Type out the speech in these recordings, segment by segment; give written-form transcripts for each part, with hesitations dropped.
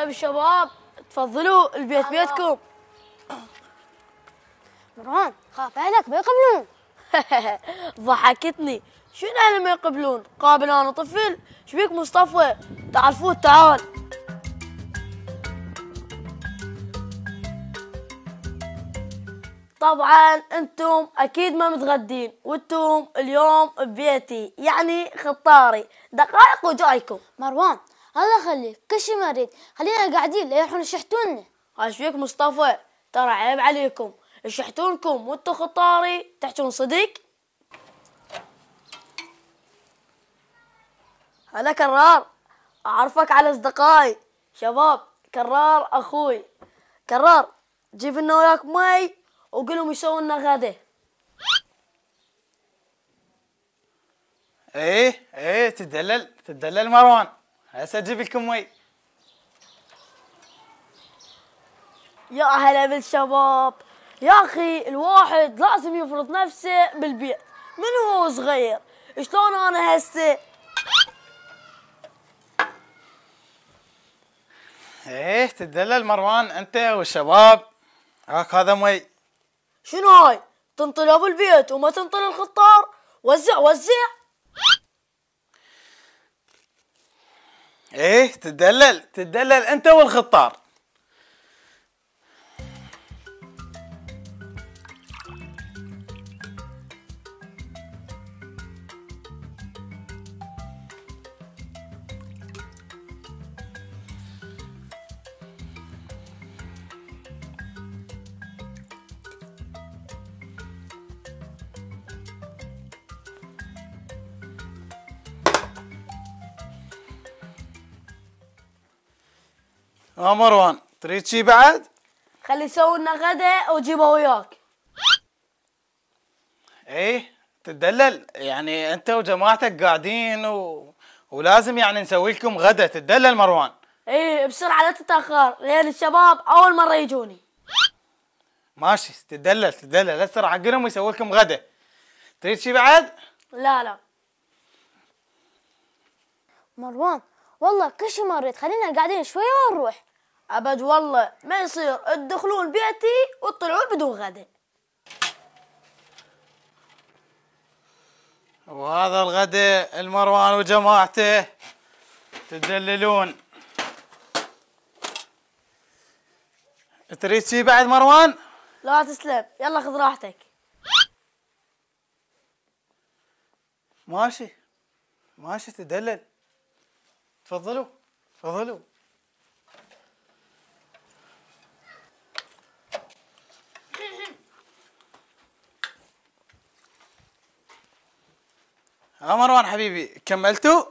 هلا بالشباب، تفضلوا البيت بيتكم. مروان خاف اهلك ما يقبلون. ضحكتني. شنو اهلي ما يقبلون؟ قابل انا طفل. شبيك مصطفى؟ تعال فوت تعال. طبعا انتم اكيد ما متغدين، وانتم اليوم ببيتي يعني خطاري، دقائق وجايكم. مروان الله يخليك كل شي ما اريد، خلينا قاعدين لا يروحون يشحتونا. ايش فيك مصطفى؟ ترى عيب عليكم، يشحتونكم وانتم خطاري تحجون صدق؟ هلا كرار، اعرفك على اصدقائي. شباب كرار اخوي. كرار جيب لنا وياك مي وقول لهم يسووا لنا غدا. ايه تدلل مروان، هسه اجيب لكم مي. يا هلا بالشباب. يا اخي الواحد لازم يفرض نفسه بالبيت من هو صغير. شلون انا هسه؟ ايه تدلل مروان انت والشباب. هاك هذا مي. شنو هاي؟ تنطل ابو البيت وما تنطل الخطار؟ وزع وزع. ايه تدلل انت والخطار. مروان تريد شي بعد؟ خلي يسوي لنا غدا وجيبه وياك. ايه تدلل يعني انت وجماعتك قاعدين ولازم يعني نسوي لكم غدا. تدلل مروان. ايه بسرعه لا تتاخر، لان الشباب اول مره يجوني. ماشي تدلل هسه راح اقول يسوي لكم غدا. تريد شي بعد؟ لا مروان والله كل شي ما اريد، خلينا قاعدين شويه ونروح. ابد والله ما يصير تدخلون بيتي وتطلعون بدون غدا. وهذا الغداء المروان وجماعته. تدللون. تريد شي بعد مروان؟ لا تسلم، يلا خذ راحتك. ماشي تدلل. تفضلوا. مروان حبيبي كملتوا؟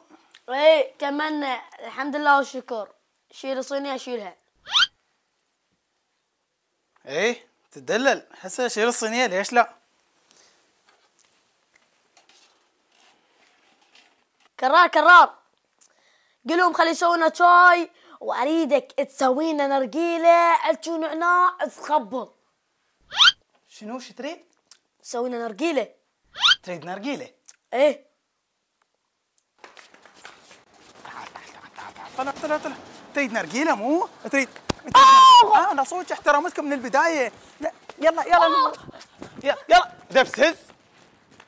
ايه كملنا الحمد لله والشكر. شيل صينية اشيلها. ايه تدلل هسه شيل الصينية ليش لا؟ كرار قل لهم خلي يسوون شاي، واريدك تسوي لنا نرجيله التو نعناع تخبط. شنو تريد؟ تسوي لنا نرجيله. تريد نرجيله؟ ايه طلع تريد نرجيله مو؟ تريد انا صوت احترمتكم من البدايه. لا يلا دبسس.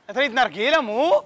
تريد نرجيله مو؟